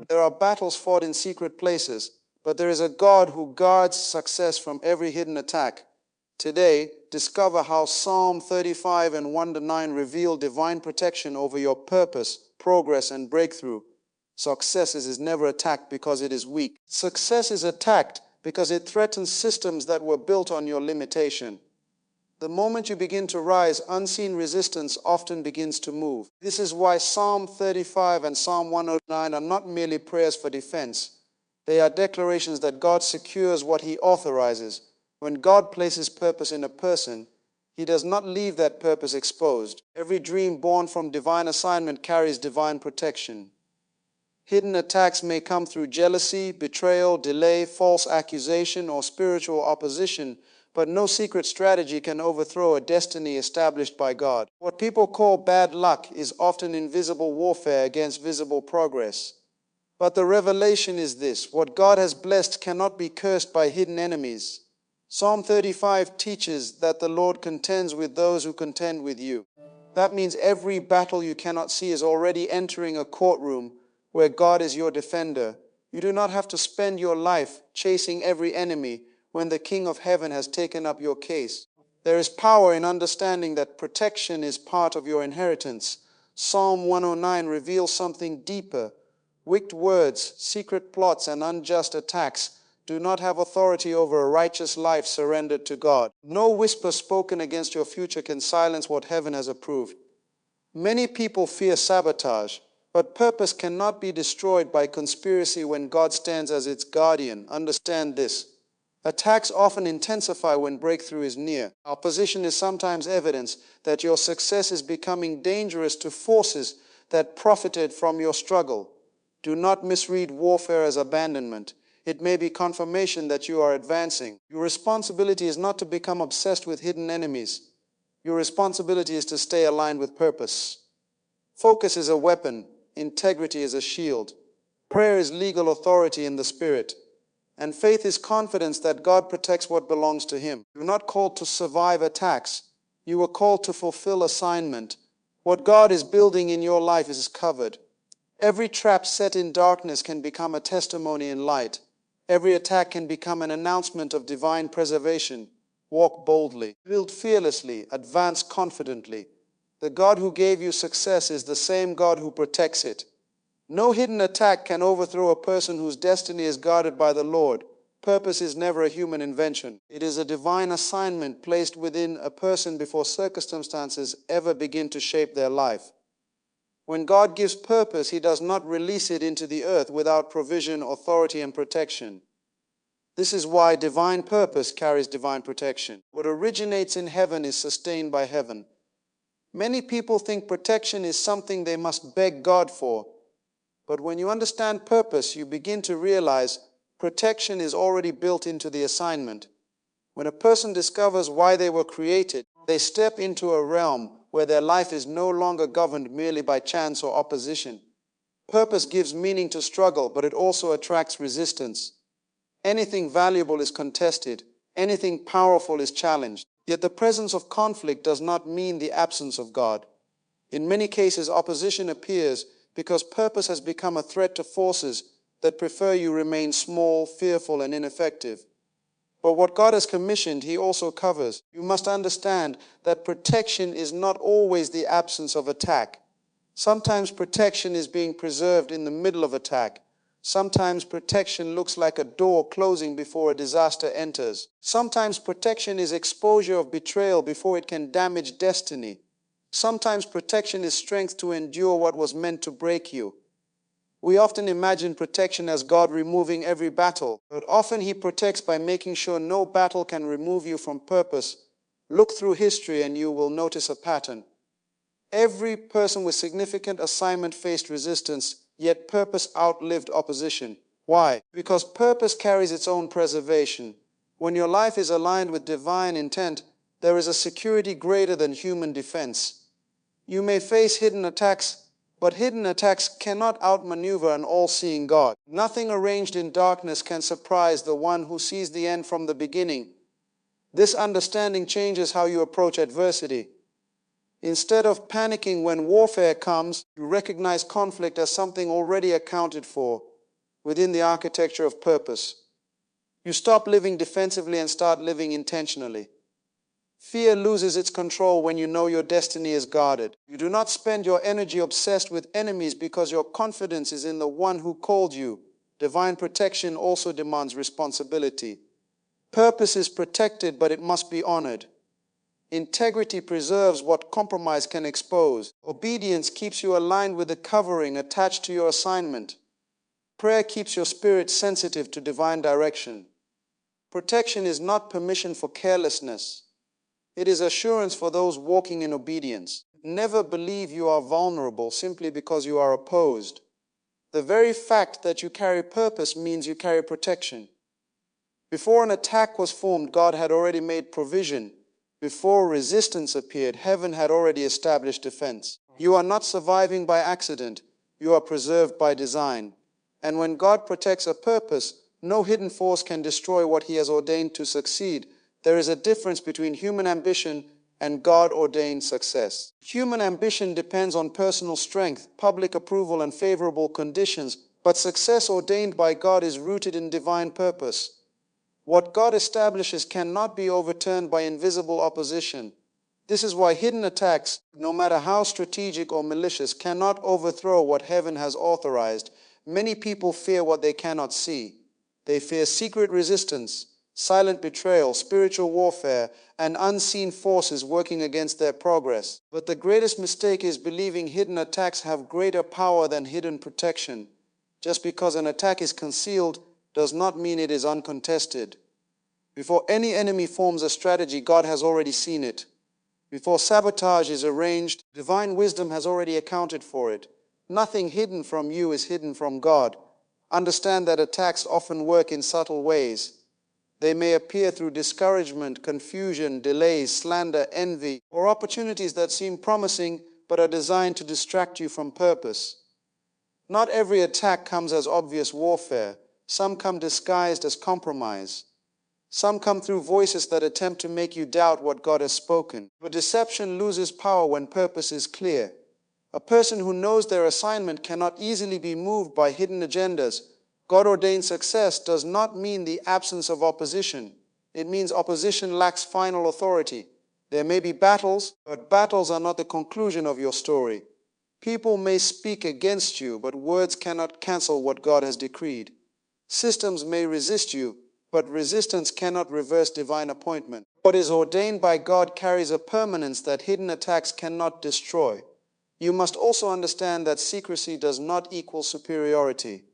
There are battles fought in secret places, but there is a God who guards success from every hidden attack. Today, discover how Psalm 35 and 1-9 reveal divine protection over your purpose, progress, and breakthrough. Success is never attacked because it is weak. Success is attacked because it threatens systems that were built on your limitation. The moment you begin to rise, unseen resistance often begins to move. This is why Psalm 35 and Psalm 109 are not merely prayers for defense. They are declarations that God secures what He authorizes. When God places purpose in a person, He does not leave that purpose exposed. Every dream born from divine assignment carries divine protection. Hidden attacks may come through jealousy, betrayal, delay, false accusation, or spiritual opposition, but no secret strategy can overthrow a destiny established by God. What people call bad luck is often invisible warfare against visible progress. But the revelation is this: what God has blessed cannot be cursed by hidden enemies. Psalm 35 teaches that the Lord contends with those who contend with you. That means every battle you cannot see is already entering a courtroom where God is your defender. You do not have to spend your life chasing every enemy when the King of Heaven has taken up your case. There is power in understanding that protection is part of your inheritance. Psalm 109 reveals something deeper. Wicked words, secret plots, and unjust attacks do not have authority over a righteous life surrendered to God. No whisper spoken against your future can silence what heaven has approved. Many people fear sabotage, but purpose cannot be destroyed by conspiracy when God stands as its guardian. Understand this: attacks often intensify when breakthrough is near. Opposition is sometimes evidence that your success is becoming dangerous to forces that profited from your struggle. Do not misread warfare as abandonment. It may be confirmation that you are advancing. Your responsibility is not to become obsessed with hidden enemies. Your responsibility is to stay aligned with purpose. Focus is a weapon. Integrity is a shield. Prayer is legal authority in the Spirit. And faith is confidence that God protects what belongs to Him. You are not called to survive attacks. You are called to fulfill assignment. What God is building in your life is covered. Every trap set in darkness can become a testimony in light. Every attack can become an announcement of divine preservation. Walk boldly, build fearlessly, advance confidently. The God who gave you success is the same God who protects it. No hidden attack can overthrow a person whose destiny is guarded by the Lord. Purpose is never a human invention. It is a divine assignment placed within a person before circumstances ever begin to shape their life. When God gives purpose, He does not release it into the earth without provision, authority, and protection. This is why divine purpose carries divine protection. What originates in heaven is sustained by heaven. Many people think protection is something they must beg God for. But when you understand purpose, you begin to realize protection is already built into the assignment. When a person discovers why they were created, they step into a realm where their life is no longer governed merely by chance or opposition. Purpose gives meaning to struggle, but it also attracts resistance. Anything valuable is contested. Anything powerful is challenged. Yet the presence of conflict does not mean the absence of God. In many cases, opposition appears because purpose has become a threat to forces that prefer you remain small, fearful, and ineffective. But what God has commissioned, He also covers. You must understand that protection is not always the absence of attack. Sometimes protection is being preserved in the middle of attack. Sometimes protection looks like a door closing before a disaster enters. Sometimes protection is exposure of betrayal before it can damage destiny. Sometimes protection is strength to endure what was meant to break you. We often imagine protection as God removing every battle, but often He protects by making sure no battle can remove you from purpose. Look through history and you will notice a pattern. Every person with significant assignment faced resistance, yet purpose outlived opposition. Why? Because purpose carries its own preservation. When your life is aligned with divine intent, there is a security greater than human defense. You may face hidden attacks, but hidden attacks cannot outmaneuver an all-seeing God. Nothing arranged in darkness can surprise the one who sees the end from the beginning. This understanding changes how you approach adversity. Instead of panicking when warfare comes, you recognize conflict as something already accounted for. within the architecture of purpose. You stop living defensively and start living intentionally. Fear loses its control when you know your destiny is guarded. You do not spend your energy obsessed with enemies because your confidence is in the one who called you. Divine protection also demands responsibility. Purpose is protected, but it must be honored. Integrity preserves what compromise can expose. Obedience keeps you aligned with the covering attached to your assignment. Prayer keeps your spirit sensitive to divine direction. Protection is not permission for carelessness. It is assurance for those walking in obedience. Never believe you are vulnerable simply because you are opposed. The very fact that you carry purpose means you carry protection. Before an attack was formed, God had already made provision. Before resistance appeared, heaven had already established defense. You are not surviving by accident. You are preserved by design. And when God protects a purpose, no hidden force can destroy what He has ordained to succeed. There is a difference between human ambition and God-ordained success. Human ambition depends on personal strength, public approval, and favorable conditions, but success ordained by God is rooted in divine purpose. What God establishes cannot be overturned by invisible opposition. This is why hidden attacks, no matter how strategic or malicious, cannot overthrow what heaven has authorized. Many people fear what they cannot see. They fear secret resistance, silent betrayal, spiritual warfare, and unseen forces working against their progress. But the greatest mistake is believing hidden attacks have greater power than hidden protection. Just because an attack is concealed does not mean it is uncontested. Before any enemy forms a strategy, God has already seen it. Before sabotage is arranged, divine wisdom has already accounted for it. Nothing hidden from you is hidden from God. Understand that attacks often work in subtle ways. They may appear through discouragement, confusion, delays, slander, envy, or opportunities that seem promising but are designed to distract you from purpose. Not every attack comes as obvious warfare. Some come disguised as compromise. Some come through voices that attempt to make you doubt what God has spoken. But deception loses power when purpose is clear. A person who knows their assignment cannot easily be moved by hidden agendas. God-ordained success does not mean the absence of opposition. It means opposition lacks final authority. There may be battles, but battles are not the conclusion of your story. People may speak against you, but words cannot cancel what God has decreed. Systems may resist you, but resistance cannot reverse divine appointment. What is ordained by God carries a permanence that hidden attacks cannot destroy. You must also understand that secrecy does not equal superiority.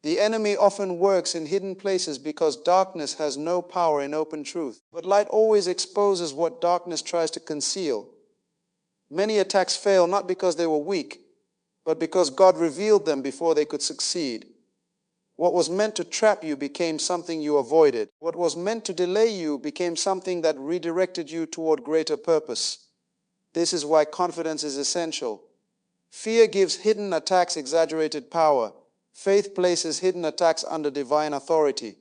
The enemy often works in hidden places because darkness has no power in open truth. But light always exposes what darkness tries to conceal. Many attacks fail not because they were weak, but because God revealed them before they could succeed. What was meant to trap you became something you avoided. What was meant to delay you became something that redirected you toward greater purpose. This is why confidence is essential. Fear gives hidden attacks exaggerated power. Faith places hidden attacks under divine authority.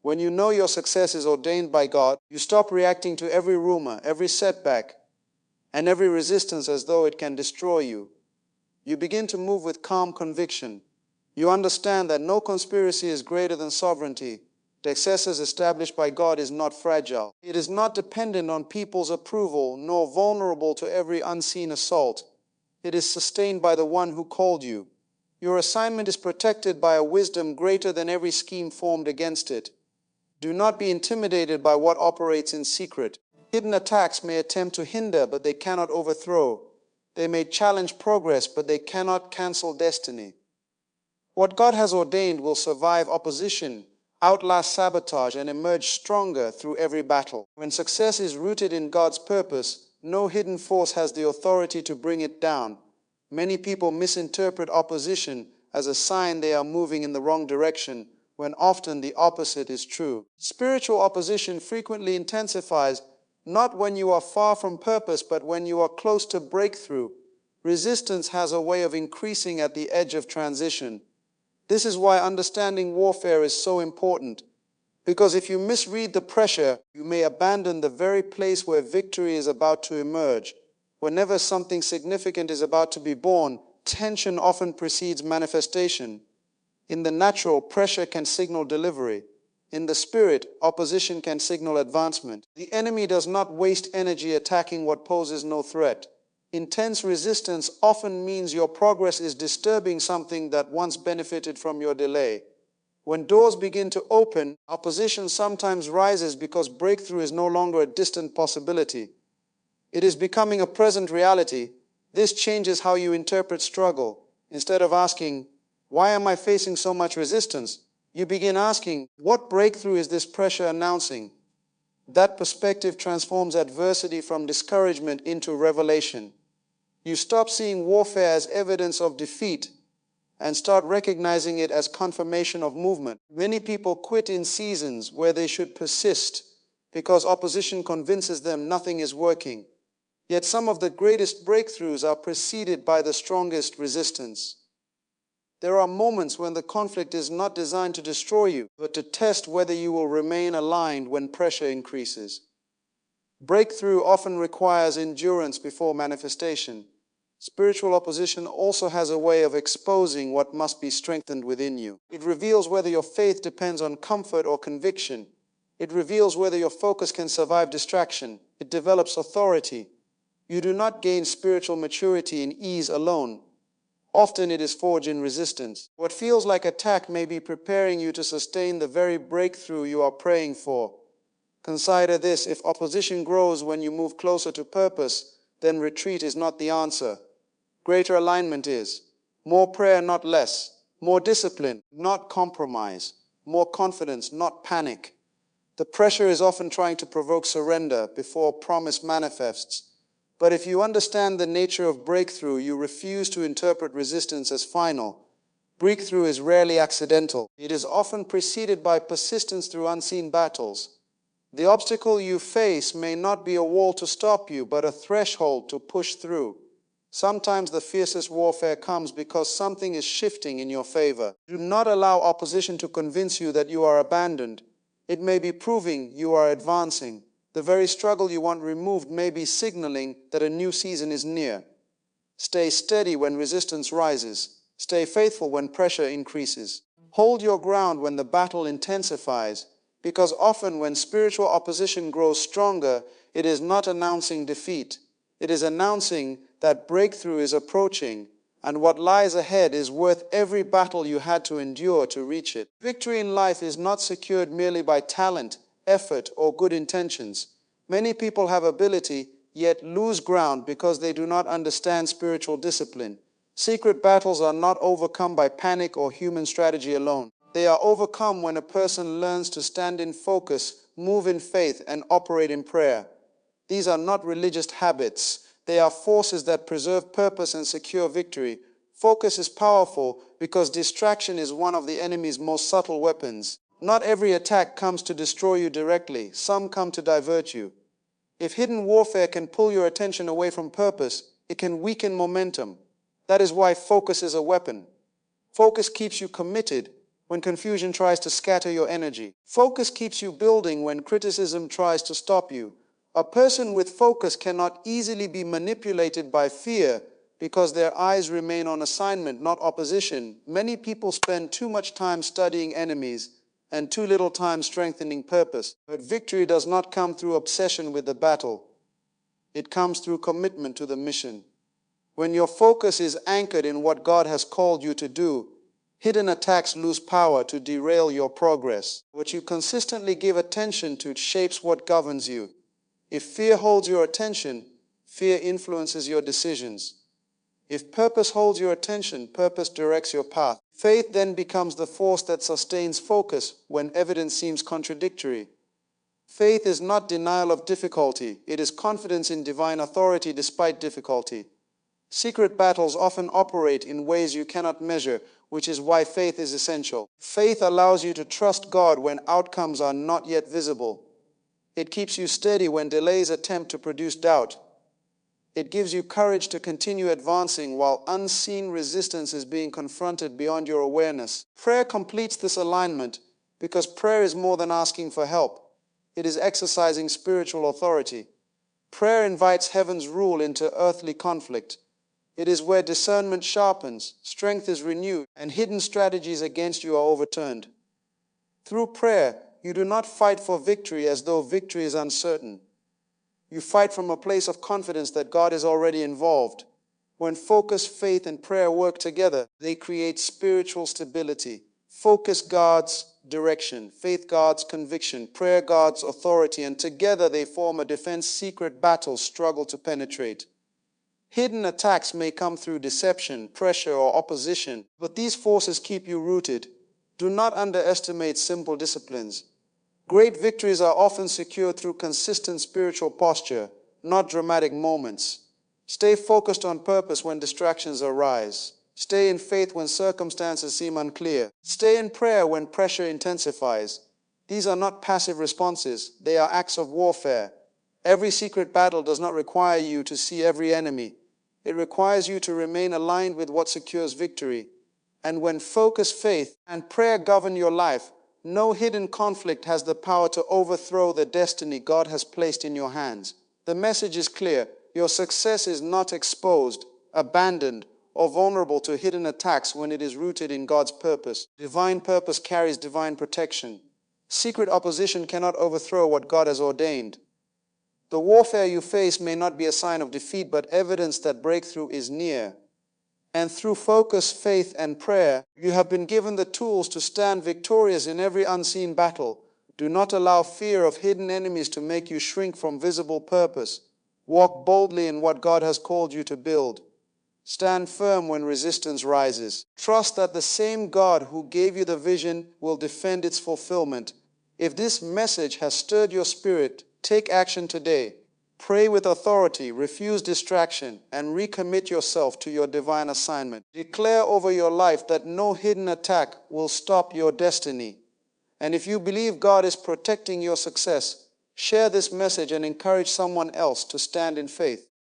When you know your success is ordained by God, you stop reacting to every rumor, every setback, and every resistance as though it can destroy you. You begin to move with calm conviction. You understand that no conspiracy is greater than sovereignty. The success established by God is not fragile. It is not dependent on people's approval, nor vulnerable to every unseen assault. It is sustained by the one who called you. Your assignment is protected by a wisdom greater than every scheme formed against it. Do not be intimidated by what operates in secret. Hidden attacks may attempt to hinder, but they cannot overthrow. They may challenge progress, but they cannot cancel destiny. What God has ordained will survive opposition, outlast sabotage, and emerge stronger through every battle. When success is rooted in God's purpose, no hidden force has the authority to bring it down. Many people misinterpret opposition as a sign they are moving in the wrong direction, when often the opposite is true. Spiritual opposition frequently intensifies, not when you are far from purpose, but when you are close to breakthrough. Resistance has a way of increasing at the edge of transition. This is why understanding warfare is so important. Because if you misread the pressure, you may abandon the very place where victory is about to emerge. Whenever something significant is about to be born, tension often precedes manifestation. In the natural, pressure can signal delivery. In the spirit, opposition can signal advancement. The enemy does not waste energy attacking what poses no threat. Intense resistance often means your progress is disturbing something that once benefited from your delay. When doors begin to open, opposition sometimes rises because breakthrough is no longer a distant possibility. It is becoming a present reality. This changes how you interpret struggle. Instead of asking, "Why am I facing so much resistance?" you begin asking, "What breakthrough is this pressure announcing?" That perspective transforms adversity from discouragement into revelation. You stop seeing warfare as evidence of defeat and start recognizing it as confirmation of movement. Many people quit in seasons where they should persist because opposition convinces them nothing is working. Yet some of the greatest breakthroughs are preceded by the strongest resistance. There are moments when the conflict is not designed to destroy you, but to test whether you will remain aligned when pressure increases. Breakthrough often requires endurance before manifestation. Spiritual opposition also has a way of exposing what must be strengthened within you. It reveals whether your faith depends on comfort or conviction. It reveals whether your focus can survive distraction. It develops authority. You do not gain spiritual maturity in ease alone. Often it is forged in resistance. What feels like attack may be preparing you to sustain the very breakthrough you are praying for. Consider this: if opposition grows when you move closer to purpose, then retreat is not the answer. Greater alignment is. More prayer, not less. More discipline, not compromise. More confidence, not panic. The pressure is often trying to provoke surrender before promise manifests. But if you understand the nature of breakthrough, you refuse to interpret resistance as final. Breakthrough is rarely accidental. It is often preceded by persistence through unseen battles. The obstacle you face may not be a wall to stop you, but a threshold to push through. Sometimes the fiercest warfare comes because something is shifting in your favor. Do not allow opposition to convince you that you are abandoned. It may be proving you are advancing. The very struggle you want removed may be signaling that a new season is near. Stay steady when resistance rises. Stay faithful when pressure increases. Hold your ground when the battle intensifies, because often when spiritual opposition grows stronger, it is not announcing defeat. It is announcing that breakthrough is approaching, and what lies ahead is worth every battle you had to endure to reach it. Victory in life is not secured merely by talent, effort, or good intentions. Many people have ability, yet lose ground because they do not understand spiritual discipline. Secret battles are not overcome by panic or human strategy alone. They are overcome when a person learns to stand in focus, move in faith, and operate in prayer. These are not religious habits. They are forces that preserve purpose and secure victory. Focus is powerful because distraction is one of the enemy's most subtle weapons. Not every attack comes to destroy you directly. Some come to divert you. If hidden warfare can pull your attention away from purpose, it can weaken momentum. That is why focus is a weapon. Focus keeps you committed when confusion tries to scatter your energy. Focus keeps you building when criticism tries to stop you. A person with focus cannot easily be manipulated by fear because their eyes remain on assignment, not opposition. Many people spend too much time studying enemies and too little time strengthening purpose. But victory does not come through obsession with the battle. It comes through commitment to the mission. When your focus is anchored in what God has called you to do, hidden attacks lose power to derail your progress. What you consistently give attention to shapes what governs you. If fear holds your attention, fear influences your decisions. If purpose holds your attention, purpose directs your path. Faith then becomes the force that sustains focus when evidence seems contradictory. Faith is not denial of difficulty. It is confidence in divine authority despite difficulty. Secret battles often operate in ways you cannot measure, which is why faith is essential. Faith allows you to trust God when outcomes are not yet visible. It keeps you steady when delays attempt to produce doubt. It gives you courage to continue advancing while unseen resistance is being confronted beyond your awareness. Prayer completes this alignment because prayer is more than asking for help. It is exercising spiritual authority. Prayer invites heaven's rule into earthly conflict. It is where discernment sharpens, strength is renewed, and hidden strategies against you are overturned. Through prayer, you do not fight for victory as though victory is uncertain. You fight from a place of confidence that God is already involved. When focus, faith, and prayer work together, they create spiritual stability. Focus guards direction, faith guards conviction, prayer guards authority, and together they form a defense secret battles struggle to penetrate. Hidden attacks may come through deception, pressure, or opposition, but these forces keep you rooted. Do not underestimate simple disciplines. Great victories are often secured through consistent spiritual posture, not dramatic moments. Stay focused on purpose when distractions arise. Stay in faith when circumstances seem unclear. Stay in prayer when pressure intensifies. These are not passive responses, they are acts of warfare. Every secret battle does not require you to see every enemy. It requires you to remain aligned with what secures victory. And when focus, faith, and prayer govern your life, no hidden conflict has the power to overthrow the destiny God has placed in your hands. The message is clear. Your success is not exposed, abandoned, or vulnerable to hidden attacks when it is rooted in God's purpose. Divine purpose carries divine protection. Secret opposition cannot overthrow what God has ordained. The warfare you face may not be a sign of defeat, but evidence that breakthrough is near. And through focus, faith, and prayer, you have been given the tools to stand victorious in every unseen battle. Do not allow fear of hidden enemies to make you shrink from visible purpose. Walk boldly in what God has called you to build. Stand firm when resistance rises. Trust that the same God who gave you the vision will defend its fulfillment. If this message has stirred your spirit, take action today. Pray with authority, refuse distraction, and recommit yourself to your divine assignment. Declare over your life that no hidden attack will stop your destiny. And if you believe God is protecting your success, share this message and encourage someone else to stand in faith.